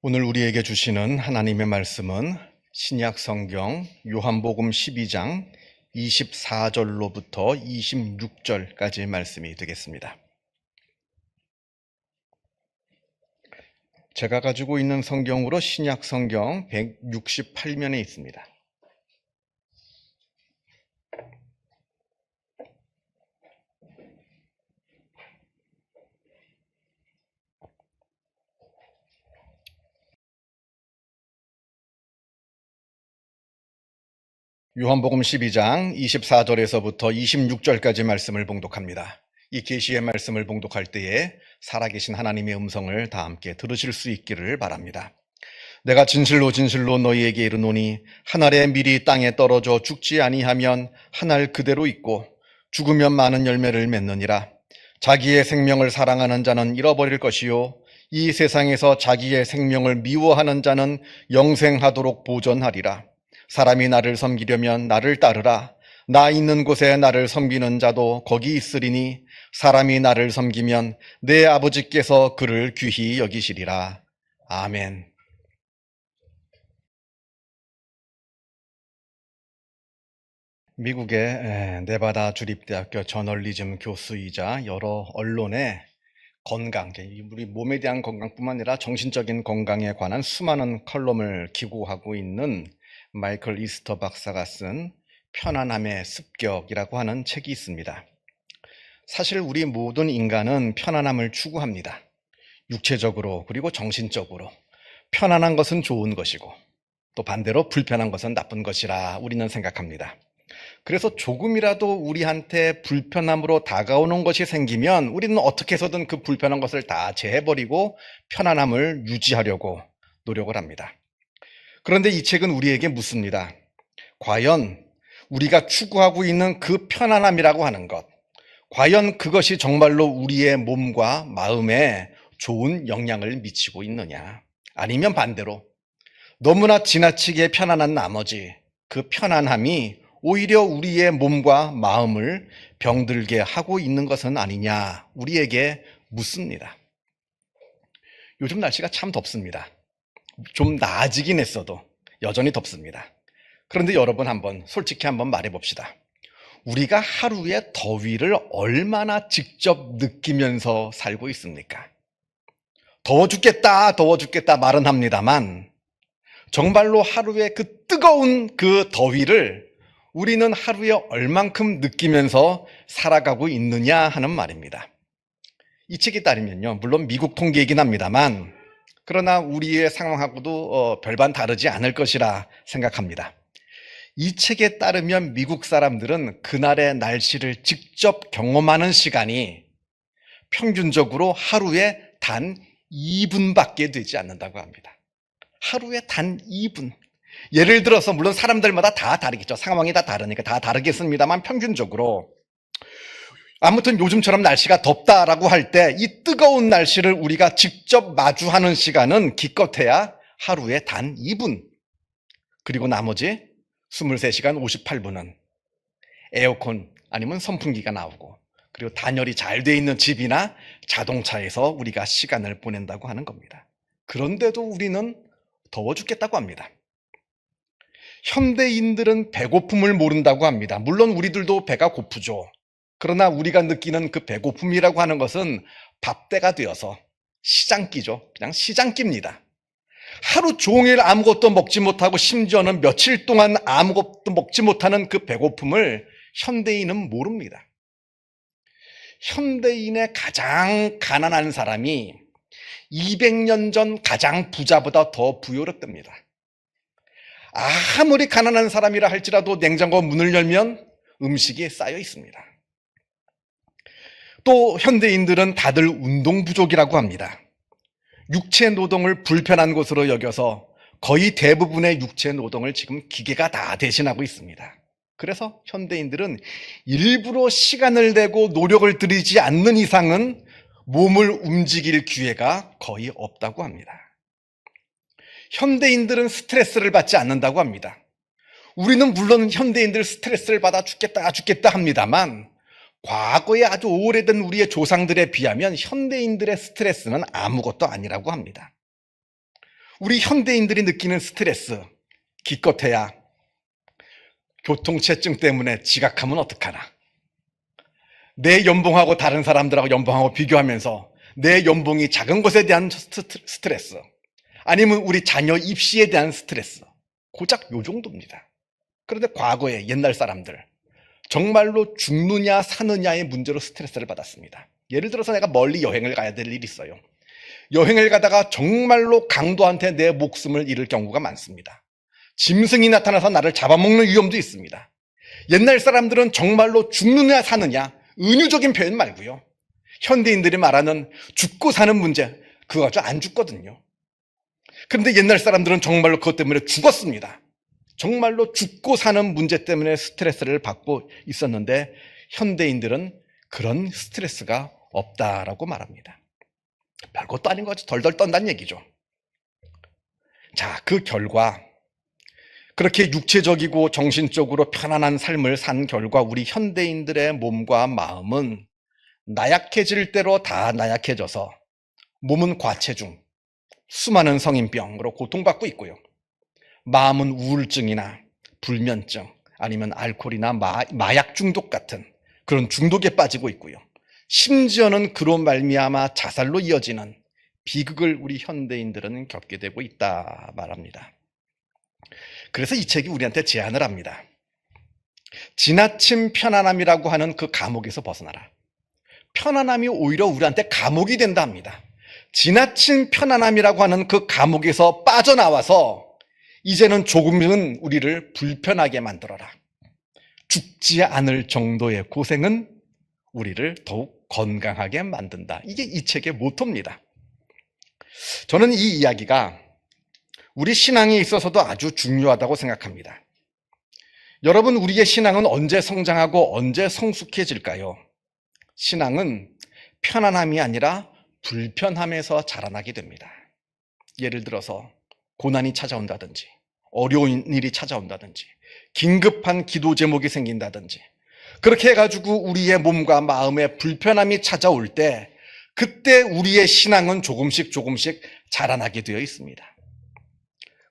오늘 우리에게 주시는 하나님의 말씀은 신약 성경 요한복음 12장 24절로부터 26절까지의 말씀이 되겠습니다. 제가 가지고 있는 성경으로 신약 성경 168면에 있습니다. 요한복음 12장 24절에서부터 26절까지 말씀을 봉독합니다. 이 계시의 말씀을 봉독할 때에 살아계신 하나님의 음성을 다 함께 들으실 수 있기를 바랍니다. 내가 진실로 진실로 너희에게 이르노니 한 알의 밀이 땅에 떨어져 죽지 아니하면 한 알 그대로 있고 죽으면 많은 열매를 맺느니라. 자기의 생명을 사랑하는 자는 잃어버릴 것이요 이 세상에서 자기의 생명을 미워하는 자는 영생하도록 보존하리라. 사람이 나를 섬기려면 나를 따르라. 나 있는 곳에 나를 섬기는 자도 거기 있으리니 사람이 나를 섬기면 내 아버지께서 그를 귀히 여기시리라. 아멘. 미국의 네바다 주립대학교 저널리즘 교수이자 여러 언론의 건강, 우리 몸에 대한 건강뿐만 아니라 정신적인 건강에 관한 수많은 컬럼을 기고하고 있는 마이클 이스터 박사가 쓴 편안함의 습격이라고 하는 책이 있습니다. 사실 우리 모든 인간은 편안함을 추구합니다. 육체적으로 그리고 정신적으로. 편안한 것은 좋은 것이고 또 반대로 불편한 것은 나쁜 것이라 우리는 생각합니다. 그래서 조금이라도 우리한테 불편함으로 다가오는 것이 생기면 우리는 어떻게 해서든 그 불편한 것을 다 제해버리고 편안함을 유지하려고 노력을 합니다. 그런데 이 책은 우리에게 묻습니다. 과연 우리가 추구하고 있는 그 편안함이라고 하는 것, 과연 그것이 정말로 우리의 몸과 마음에 좋은 영향을 미치고 있느냐? 아니면 반대로 너무나 지나치게 편안한 나머지 그 편안함이 오히려 우리의 몸과 마음을 병들게 하고 있는 것은 아니냐? 우리에게 묻습니다. 요즘 날씨가 참 덥습니다. 좀 나아지긴 했어도 여전히 덥습니다. 그런데 여러분 솔직히 한번 말해봅시다. 우리가 하루의 더위를 얼마나 직접 느끼면서 살고 있습니까? 더워 죽겠다 말은 합니다만 정말로 하루에 그 뜨거운 그 더위를 우리는 하루에 얼만큼 느끼면서 살아가고 있느냐 하는 말입니다. 이 책에 따르면요, 물론 미국 통계이긴 합니다만 그러나 우리의 상황하고도 별반 다르지 않을 것이라 생각합니다. 이 책에 따르면 미국 사람들은 그날의 날씨를 직접 경험하는 시간이 평균적으로 하루에 단 2분밖에 되지 않는다고 합니다. 하루에 단 2분. 예를 들어서 물론 사람들마다 다 다르겠죠. 상황이 다 다르니까 다 다르겠습니다만 평균적으로 아무튼 요즘처럼 날씨가 덥다라고 할 때 이 뜨거운 날씨를 우리가 직접 마주하는 시간은 기껏해야 하루에 단 2분. 그리고 나머지 23시간 58분은 에어컨 아니면 선풍기가 나오고 그리고 단열이 잘 돼 있는 집이나 자동차에서 우리가 시간을 보낸다고 하는 겁니다. 그런데도 우리는 더워 죽겠다고 합니다. 현대인들은 배고픔을 모른다고 합니다. 물론 우리들도 배가 고프죠. 그러나 우리가 느끼는 그 배고픔이라고 하는 것은 밥때가 되어서 시장기죠. 그냥 시장기입니다. 하루 종일 아무것도 먹지 못하고 심지어는 며칠 동안 아무것도 먹지 못하는 그 배고픔을 현대인은 모릅니다. 현대인의 가장 가난한 사람이 200년 전 가장 부자보다 더 부유했답니다. 아무리 가난한 사람이라 할지라도 냉장고 문을 열면 음식이 쌓여 있습니다. 또 현대인들은 다들 운동 부족이라고 합니다. 육체 노동을 불편한 것으로 여겨서 거의 대부분의 육체 노동을 지금 기계가 다 대신하고 있습니다. 그래서 현대인들은 일부러 시간을 내고 노력을 들이지 않는 이상은 몸을 움직일 기회가 거의 없다고 합니다. 현대인들은 스트레스를 받지 않는다고 합니다. 우리는 물론 현대인들 스트레스를 받아 죽겠다 합니다만 과거에 아주 오래된 우리의 조상들에 비하면 현대인들의 스트레스는 아무것도 아니라고 합니다. 우리 현대인들이 느끼는 스트레스, 기껏해야 교통체증 때문에 지각하면 어떡하나. 내 연봉하고 다른 사람들하고 연봉하고 비교하면서 내 연봉이 작은 것에 대한 스트레스, 아니면 우리 자녀 입시에 대한 스트레스, 고작 요 정도입니다. 그런데 과거에 옛날 사람들 정말로 죽느냐 사느냐의 문제로 스트레스를 받았습니다. 예를 들어서 내가 멀리 여행을 가야 될 일이 있어요. 여행을 가다가 정말로 강도한테 내 목숨을 잃을 경우가 많습니다. 짐승이 나타나서 나를 잡아먹는 위험도 있습니다. 옛날 사람들은 정말로 죽느냐 사느냐, 은유적인 표현 말고요, 현대인들이 말하는 죽고 사는 문제, 그거 가지고 안 죽거든요. 그런데 옛날 사람들은 정말로 그것 때문에 죽었습니다. 정말로 죽고 사는 문제 때문에 스트레스를 받고 있었는데 현대인들은 그런 스트레스가 없다라고 말합니다. 별것도 아닌 거지, 덜덜 떤다는 얘기죠. 자, 그 결과, 그렇게 육체적이고 정신적으로 편안한 삶을 산 결과 우리 현대인들의 몸과 마음은 나약해질 대로 다 나약해져서 몸은 과체중, 수많은 성인병으로 고통받고 있고요. 마음은 우울증이나 불면증, 아니면 알코올이나 마약 중독 같은 그런 중독에 빠지고 있고요. 심지어는 그로 말미암아 자살로 이어지는 비극을 우리 현대인들은 겪게 되고 있다 말합니다. 그래서 이 책이 우리한테 제안을 합니다. 지나친 편안함이라고 하는 그 감옥에서 벗어나라. 편안함이 오히려 우리한테 감옥이 된다 합니다. 지나친 편안함이라고 하는 그 감옥에서 빠져나와서 이제는 조금은 우리를 불편하게 만들어라. 죽지 않을 정도의 고생은 우리를 더욱 건강하게 만든다. 이게 이 책의 모토입니다. 저는 이 이야기가 우리 신앙에 있어서도 아주 중요하다고 생각합니다. 여러분, 우리의 신앙은 언제 성장하고 언제 성숙해질까요? 신앙은 편안함이 아니라 불편함에서 자라나게 됩니다. 예를 들어서 고난이 찾아온다든지, 어려운 일이 찾아온다든지, 긴급한 기도 제목이 생긴다든지, 그렇게 해가지고 우리의 몸과 마음에 불편함이 찾아올 때, 그때 우리의 신앙은 조금씩 자라나게 되어 있습니다.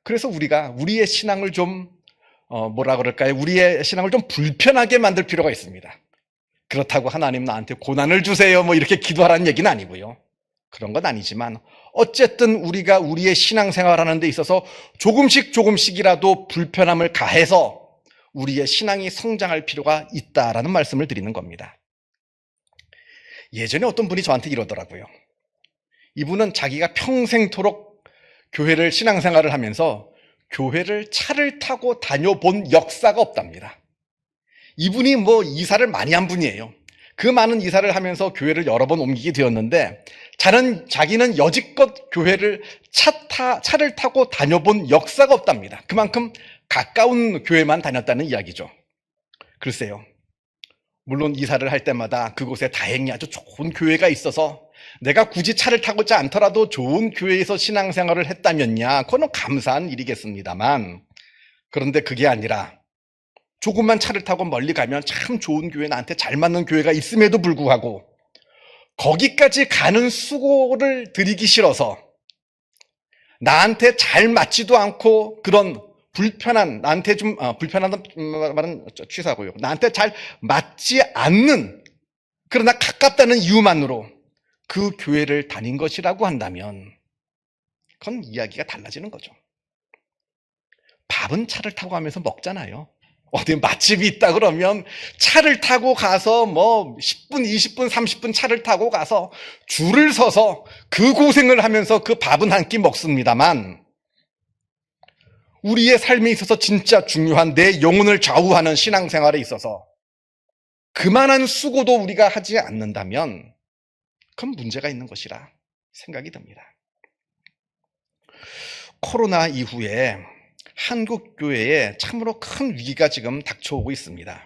그래서 우리가 우리의 신앙을 좀 우리의 신앙을 좀 불편하게 만들 필요가 있습니다. 그렇다고 하나님 나한테 고난을 주세요 이렇게 기도하라는 얘기는 아니고요. 그런 건 아니지만 어쨌든 우리가 우리의 신앙생활하는 데 있어서 조금씩이라도 불편함을 가해서 우리의 신앙이 성장할 필요가 있다라는 말씀을 드리는 겁니다. 예전에 어떤 분이 저한테 이러더라고요. 이분은 자기가 평생토록 교회를 신앙생활을 하면서 교회를 차를 타고 다녀본 역사가 없답니다. 이분이 이사를 많이 한 분이에요. 그 많은 이사를 하면서 교회를 여러 번 옮기게 되었는데 자기는 여지껏 교회를 차를 타고 다녀본 역사가 없답니다. 그만큼 가까운 교회만 다녔다는 이야기죠. 글쎄요, 물론 이사를 할 때마다 그곳에 다행히 아주 좋은 교회가 있어서 내가 굳이 차를 타고자 않더라도 좋은 교회에서 신앙생활을 했다면야 그건 감사한 일이겠습니다만, 그런데 그게 아니라 조금만 차를 타고 멀리 가면 참 좋은 교회, 나한테 잘 맞는 교회가 있음에도 불구하고 거기까지 가는 수고를 들이기 싫어서 나한테 잘 맞지도 않고 그런 나한테 좀 불편한 말은 취소하고요. 나한테 잘 맞지 않는, 그러나 가깝다는 이유만으로 그 교회를 다닌 것이라고 한다면 그건 이야기가 달라지는 거죠. 밥은 차를 타고 가면서 먹잖아요. 어디 맛집이 있다 그러면 차를 타고 가서 10분, 20분, 30분 차를 타고 가서 줄을 서서 그 고생을 하면서 그 밥은 한 끼 먹습니다만, 우리의 삶에 있어서 진짜 중요한 내 영혼을 좌우하는 신앙생활에 있어서 그만한 수고도 우리가 하지 않는다면 그건 문제가 있는 것이라 생각이 듭니다. 코로나 이후에 한국 교회에 참으로 큰 위기가 지금 닥쳐오고 있습니다.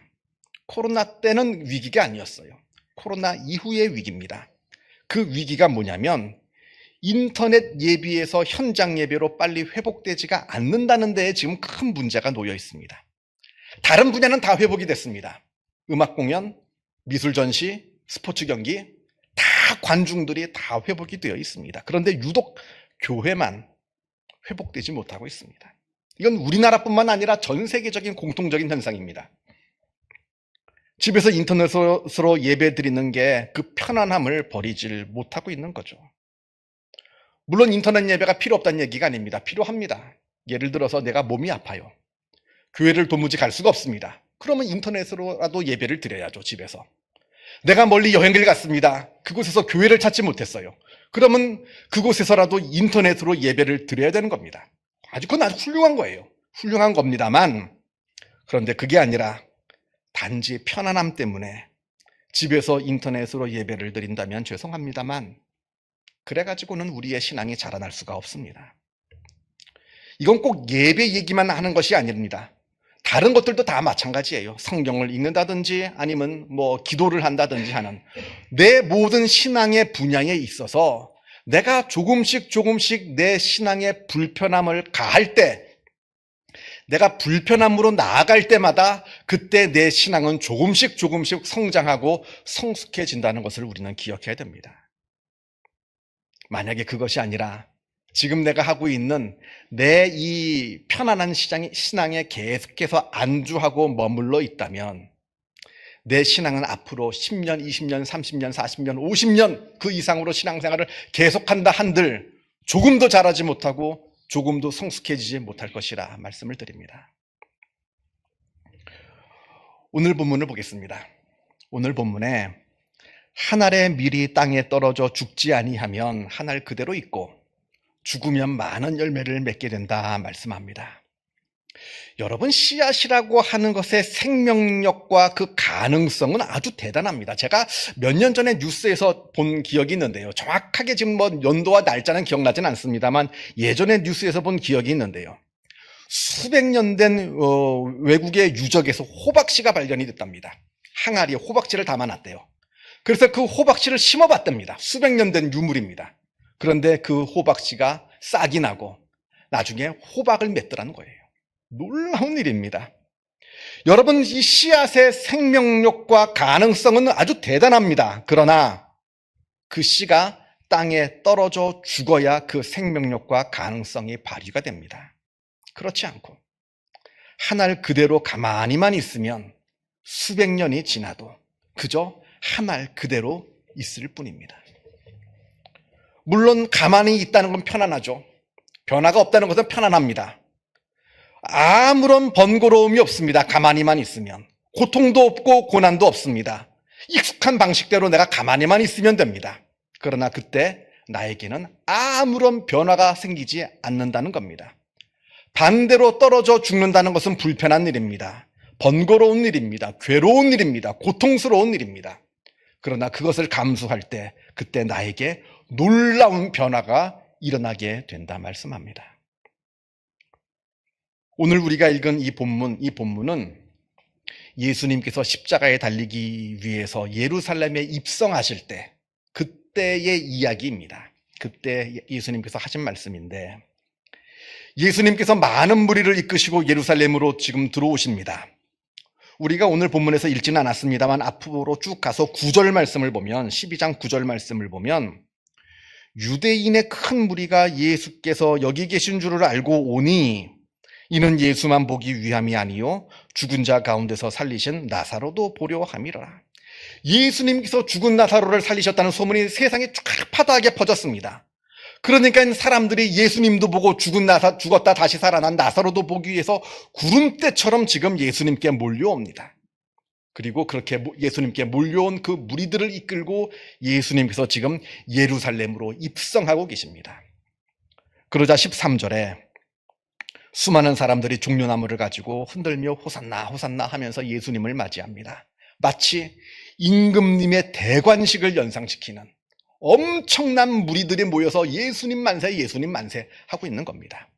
코로나 때는 위기가 아니었어요. 코로나 이후의 위기입니다. 그 위기가 뭐냐면 인터넷 예비에서 현장 예배로 빨리 회복되지가 않는다는 데에 지금 큰 문제가 놓여 있습니다. 다른 분야는 다 회복이 됐습니다. 음악 공연, 미술 전시, 스포츠 경기, 다 관중들이 다 회복이 되어 있습니다. 그런데 유독 교회만 회복되지 못하고 있습니다. 이건 우리나라뿐만 아니라 전 세계적인 공통적인 현상입니다. 집에서 인터넷으로 예배 드리는 게 그 편안함을 버리질 못하고 있는 거죠. 물론 인터넷 예배가 필요 없다는 얘기가 아닙니다. 필요합니다. 예를 들어서 내가 몸이 아파요. 교회를 도무지 갈 수가 없습니다. 그러면 인터넷으로라도 예배를 드려야죠, 집에서. 내가 멀리 여행을 갔습니다. 그곳에서 교회를 찾지 못했어요. 그러면 그곳에서라도 인터넷으로 예배를 드려야 되는 겁니다. 그건 아주 훌륭한 거예요. 훌륭한 겁니다만, 그런데 그게 아니라 단지 편안함 때문에 집에서 인터넷으로 예배를 드린다면 죄송합니다만, 그래가지고는 우리의 신앙이 자라날 수가 없습니다. 이건 꼭 예배 얘기만 하는 것이 아닙니다. 다른 것들도 다 마찬가지예요. 성경을 읽는다든지 아니면 기도를 한다든지 하는 내 모든 신앙의 분야에 있어서 내가 조금씩 내 신앙의 불편함을 가할 때, 내가 불편함으로 나아갈 때마다 그때 내 신앙은 조금씩 성장하고 성숙해진다는 것을 우리는 기억해야 됩니다. 만약에 그것이 아니라 지금 내가 하고 있는 내 이 편안한 신앙에 계속해서 안주하고 머물러 있다면 내 신앙은 앞으로 10년, 20년, 30년, 40년, 50년 그 이상으로 신앙생활을 계속한다 한들 조금도 자라지 못하고 조금도 성숙해지지 못할 것이라 말씀을 드립니다. 오늘 본문을 보겠습니다. 오늘 본문에 한 알의 밀이 땅에 떨어져 죽지 아니하면 한 알 그대로 있고 죽으면 많은 열매를 맺게 된다 말씀합니다. 여러분, 씨앗이라고 하는 것의 생명력과 그 가능성은 아주 대단합니다. 제가 몇 년 전에 뉴스에서 본 기억이 있는데요. 정확하게 지금 연도와 날짜는 기억나진 않습니다만 예전에 뉴스에서 본 기억이 있는데요. 수백 년 된 외국의 유적에서 호박씨가 발견이 됐답니다. 항아리에 호박씨를 담아놨대요. 그래서 그 호박씨를 심어봤답니다. 수백 년 된 유물입니다. 그런데 그 호박씨가 싹이 나고 나중에 호박을 맺더라는 거예요. 놀라운 일입니다. 여러분, 이 씨앗의 생명력과 가능성은 아주 대단합니다. 그러나 그 씨가 땅에 떨어져 죽어야 그 생명력과 가능성이 발휘가 됩니다. 그렇지 않고 한 알 그대로 가만히만 있으면 수백 년이 지나도 그저 한 알 그대로 있을 뿐입니다. 물론 가만히 있다는 건 편안하죠. 변화가 없다는 것은 편안합니다. 아무런 번거로움이 없습니다. 가만히만 있으면. 고통도 없고 고난도 없습니다. 익숙한 방식대로 내가 가만히만 있으면 됩니다. 그러나 그때 나에게는 아무런 변화가 생기지 않는다는 겁니다. 반대로 떨어져 죽는다는 것은 불편한 일입니다. 번거로운 일입니다. 괴로운 일입니다. 고통스러운 일입니다. 그러나 그것을 감수할 때 그때 나에게 놀라운 변화가 일어나게 된다 말씀합니다. 오늘 우리가 읽은 이 본문은 예수님께서 십자가에 달리기 위해서 예루살렘에 입성하실 때 그때의 이야기입니다. 그때 예수님께서 하신 말씀인데, 예수님께서 많은 무리를 이끄시고 예루살렘으로 지금 들어오십니다. 우리가 오늘 본문에서 읽지는 않았습니다만 앞으로 쭉 가서 9절 말씀을 보면, 12장 9절 말씀을 보면 유대인의 큰 무리가 예수께서 여기 계신 줄을 알고 오니 이는 예수만 보기 위함이 아니요 죽은 자 가운데서 살리신 나사로도 보려 함이라. 예수님께서 죽은 나사로를 살리셨다는 소문이 세상에 쫙파다하게 퍼졌습니다. 그러니까 사람들이 예수님도 보고 죽었다 다시 살아난 나사로도 보기 위해서 구름대처럼 지금 예수님께 몰려옵니다. 그리고 그렇게 예수님께 몰려온 그 무리들을 이끌고 예수님께서 지금 예루살렘으로 입성하고 계십니다. 그러자 13절에 수많은 사람들이 종려나무를 가지고 흔들며 호산나 호산나 하면서 예수님을 맞이합니다. 마치 임금님의 대관식을 연상시키는 엄청난 무리들이 모여서 예수님 만세 예수님 만세 하고 있는 겁니다.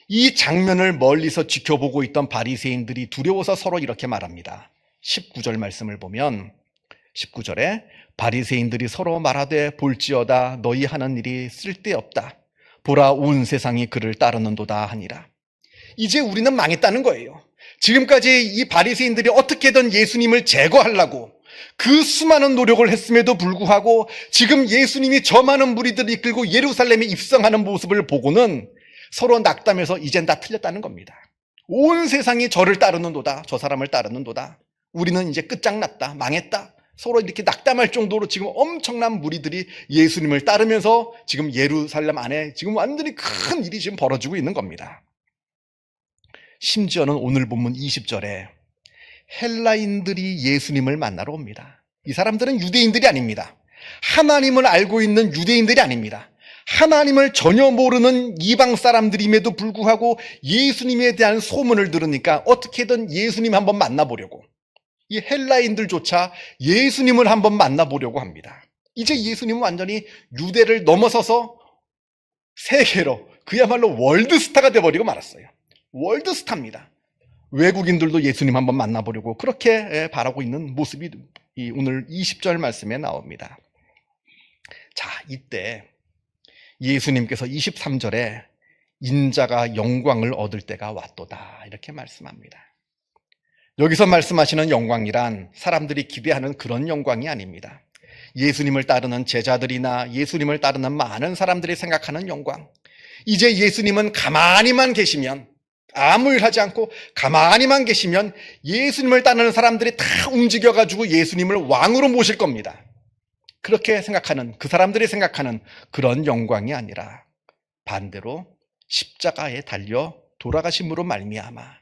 이 장면을 멀리서 지켜보고 있던 바리새인들이 두려워서 서로 이렇게 말합니다. 19절 말씀을 보면 19절에 바리새인들이 서로 말하되 볼지어다 너희 하는 일이 쓸데없다. 보라 온 세상이 그를 따르는도다 하니라. 이제 우리는 망했다는 거예요. 지금까지 이 바리새인들이 어떻게든 예수님을 제거하려고 그 수많은 노력을 했음에도 불구하고 지금 예수님이 저 많은 무리들을 이끌고 예루살렘에 입성하는 모습을 보고는 서로 낙담해서 이젠 다 틀렸다는 겁니다. 온 세상이 저를 따르는도다. 저 사람을 따르는도다. 우리는 이제 끝장났다. 망했다. 서로 이렇게 낙담할 정도로 지금 엄청난 무리들이 예수님을 따르면서 지금 예루살렘 안에 지금 완전히 큰 일이 지금 벌어지고 있는 겁니다. 심지어는 오늘 본문 20절에 헬라인들이 예수님을 만나러 옵니다. 이 사람들은 유대인들이 아닙니다. 하나님을 알고 있는 유대인들이 아닙니다. 하나님을 전혀 모르는 이방 사람들임에도 불구하고 예수님에 대한 소문을 들으니까 어떻게든 예수님 한번 만나보려고, 이 헬라인들조차 예수님을 한번 만나보려고 합니다. 이제 예수님은 완전히 유대를 넘어서서 세계로, 그야말로 월드스타가 돼버리고 말았어요. 월드스타입니다. 외국인들도 예수님 한번 만나보려고 그렇게 바라고 있는 모습이 오늘 20절 말씀에 나옵니다. 자, 이때 예수님께서 23절에 인자가 영광을 얻을 때가 왔도다 이렇게 말씀합니다. 여기서 말씀하시는 영광이란 사람들이 기대하는 그런 영광이 아닙니다. 예수님을 따르는 제자들이나 예수님을 따르는 많은 사람들이 생각하는 영광, 이제 예수님은 가만히만 계시면, 아무 일 하지 않고 가만히만 계시면 예수님을 따르는 사람들이 다 움직여가지고 예수님을 왕으로 모실 겁니다. 그렇게 생각하는, 그 사람들이 생각하는 그런 영광이 아니라 반대로 십자가에 달려 돌아가심으로 말미암아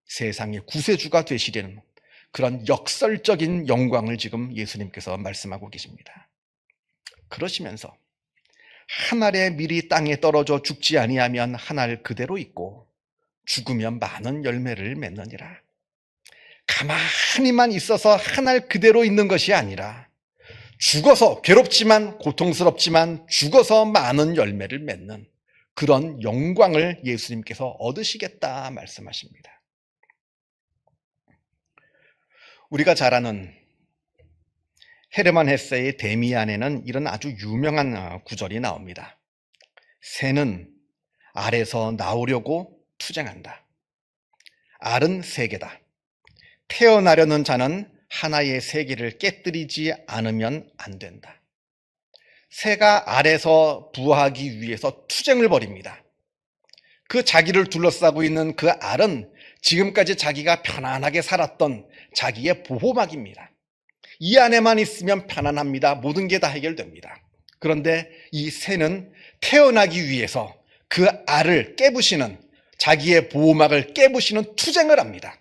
세상의 구세주가 되시려는 그런 역설적인 영광을 지금 예수님께서 말씀하고 계십니다. 그러시면서 한 알의 밀이 땅에 떨어져 죽지 아니하면 한 알 그대로 있고 죽으면 많은 열매를 맺느니라. 가만히만 있어서 한 알 그대로 있는 것이 아니라 죽어서, 괴롭지만 고통스럽지만 죽어서 많은 열매를 맺는 그런 영광을 예수님께서 얻으시겠다 말씀하십니다. 우리가 잘 아는 헤르만 헤세의 데미안에는 이런 아주 유명한 구절이 나옵니다. 새는 알에서 나오려고 투쟁한다. 알은 세계다. 태어나려는 자는 하나의 세계를 깨뜨리지 않으면 안 된다. 새가 알에서 부화하기 위해서 투쟁을 벌입니다. 그 자기를 둘러싸고 있는 그 알은 지금까지 자기가 편안하게 살았던 자기의 보호막입니다. 이 안에만 있으면 편안합니다. 모든 게 다 해결됩니다. 그런데 이 새는 태어나기 위해서 그 알을 깨부시는, 자기의 보호막을 깨부시는 투쟁을 합니다.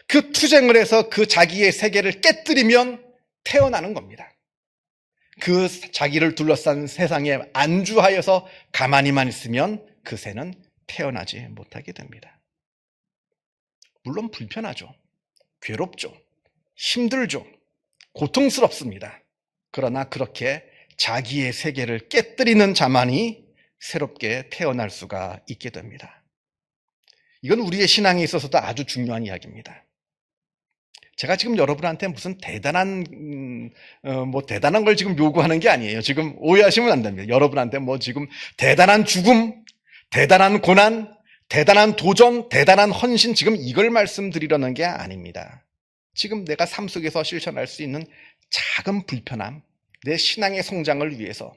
그 투쟁을 해서 그 자기의 세계를 깨뜨리면 태어나는 겁니다. 그 자기를 둘러싼 세상에 안주하여서 가만히만 있으면 그 새는 태어나지 못하게 됩니다. 물론 불편하죠. 괴롭죠. 힘들죠. 고통스럽습니다. 그러나 그렇게 자기의 세계를 깨뜨리는 자만이 새롭게 태어날 수가 있게 됩니다. 이건 우리의 신앙에 있어서도 아주 중요한 이야기입니다. 제가 지금 여러분한테 무슨 대단한 걸 지금 요구하는 게 아니에요. 지금 오해하시면 안 됩니다. 여러분한테 지금 대단한 죽음, 대단한 고난, 대단한 도전, 대단한 헌신, 지금 이걸 말씀드리려는 게 아닙니다. 지금 내가 삶 속에서 실천할 수 있는 작은 불편함, 내 신앙의 성장을 위해서,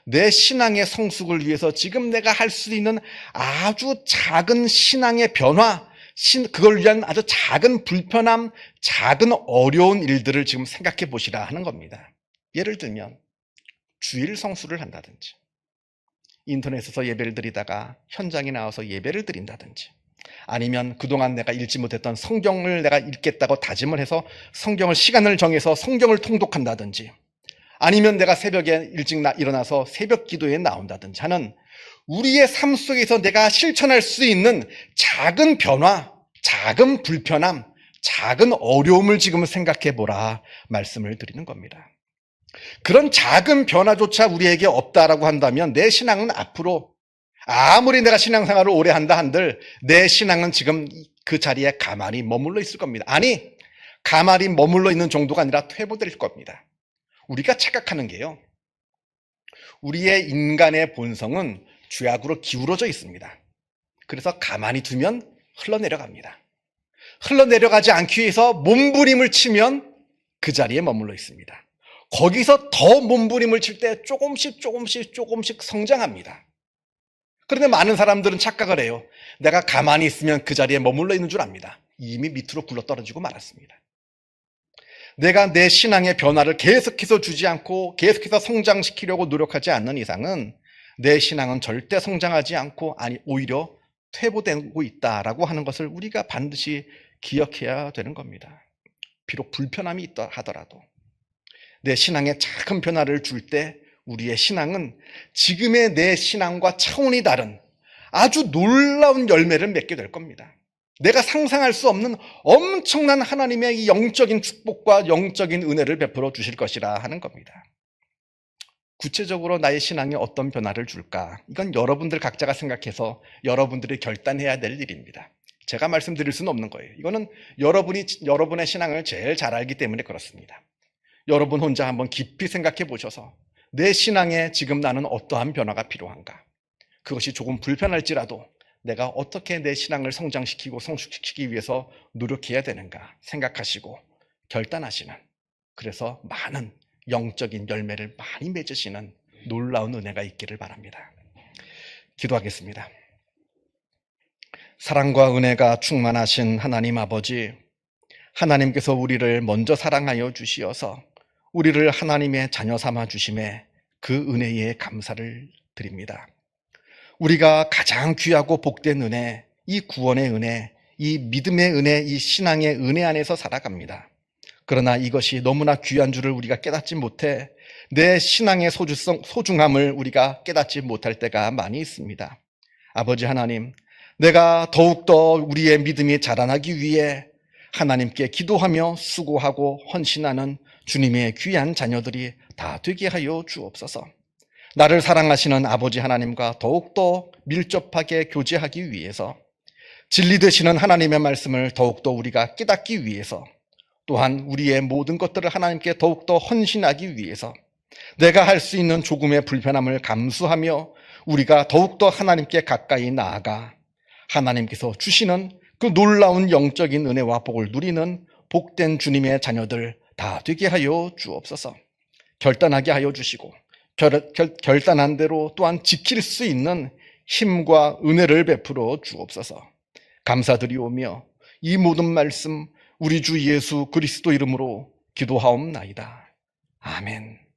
내 신앙의 성숙을 위해서 지금 내가 할 수 있는 아주 작은 신앙의 변화, 그걸 위한 아주 작은 불편함, 작은 어려운 일들을 지금 생각해 보시라 하는 겁니다. 예를 들면 주일 성수를 한다든지, 인터넷에서 예배를 드리다가 현장에 나와서 예배를 드린다든지, 아니면 그동안 내가 읽지 못했던 성경을 내가 읽겠다고 다짐을 해서 성경을 시간을 정해서 성경을 통독한다든지, 아니면 내가 새벽에 일찍 일어나서 새벽 기도에 나온다든지 하는 우리의 삶 속에서 내가 실천할 수 있는 작은 변화, 작은 불편함, 작은 어려움을 지금 생각해 보라 말씀을 드리는 겁니다. 그런 작은 변화조차 우리에게 없다라고 한다면 내 신앙은 앞으로, 아무리 내가 신앙생활을 오래 한다 한들 내 신앙은 지금 그 자리에 가만히 머물러 있을 겁니다. 아니, 가만히 머물러 있는 정도가 아니라 퇴보될 겁니다. 우리가 착각하는 게요, 우리의 인간의 본성은 죄악으로 기울어져 있습니다. 그래서 가만히 두면 흘러내려갑니다. 흘러내려가지 않기 위해서 몸부림을 치면 그 자리에 머물러 있습니다. 거기서 더 몸부림을 칠 때 조금씩 성장합니다. 그런데 많은 사람들은 착각을 해요. 내가 가만히 있으면 그 자리에 머물러 있는 줄 압니다. 이미 밑으로 굴러떨어지고 말았습니다. 내가 내 신앙의 변화를 계속해서 주지 않고 계속해서 성장시키려고 노력하지 않는 이상은 내 신앙은 절대 성장하지 않고 오히려 퇴보되고 있다라고 하는 것을 우리가 반드시 기억해야 되는 겁니다. 비록 불편함이 있다 하더라도 내 신앙에 작은 변화를 줄 때 우리의 신앙은 지금의 내 신앙과 차원이 다른 아주 놀라운 열매를 맺게 될 겁니다. 내가 상상할 수 없는 엄청난 하나님의 이 영적인 축복과 영적인 은혜를 베풀어 주실 것이라 하는 겁니다. 구체적으로 나의 신앙에 어떤 변화를 줄까? 이건 여러분들 각자가 생각해서 여러분들이 결단해야 될 일입니다. 제가 말씀드릴 수는 없는 거예요. 이거는 여러분이 여러분의 신앙을 제일 잘 알기 때문에 그렇습니다. 여러분 혼자 한번 깊이 생각해 보셔서 내 신앙에 지금 나는 어떠한 변화가 필요한가? 그것이 조금 불편할지라도 내가 어떻게 내 신앙을 성장시키고 성숙시키기 위해서 노력해야 되는가 생각하시고 결단하시는, 그래서 많은 영적인 열매를 많이 맺으시는 놀라운 은혜가 있기를 바랍니다. 기도하겠습니다. 사랑과 은혜가 충만하신 하나님 아버지, 하나님께서 우리를 먼저 사랑하여 주시어서 우리를 하나님의 자녀 삼아 주심에 그 은혜에 감사를 드립니다. 우리가 가장 귀하고 복된 은혜, 이 구원의 은혜, 이 믿음의 은혜, 이 신앙의 은혜 안에서 살아갑니다. 그러나 이것이 너무나 귀한 줄을 우리가 깨닫지 못해 내 신앙의 소중함을 우리가 깨닫지 못할 때가 많이 있습니다. 아버지 하나님, 내가 더욱더 우리의 믿음이 자라나기 위해 하나님께 기도하며 수고하고 헌신하는 주님의 귀한 자녀들이 다 되게 하여 주옵소서. 나를 사랑하시는 아버지 하나님과 더욱더 밀접하게 교제하기 위해서, 진리 되시는 하나님의 말씀을 더욱더 우리가 깨닫기 위해서, 또한 우리의 모든 것들을 하나님께 더욱더 헌신하기 위해서 내가 할 수 있는 조금의 불편함을 감수하며 우리가 더욱더 하나님께 가까이 나아가 하나님께서 주시는 그 놀라운 영적인 은혜와 복을 누리는 복된 주님의 자녀들 다 되게 하여 주옵소서. 결단하게 하여 주시고 결단한 대로 또한 지킬 수 있는 힘과 은혜를 베풀어 주옵소서. 감사드리오며 이 모든 말씀 우리 주 예수 그리스도 이름으로 기도하옵나이다. 아멘.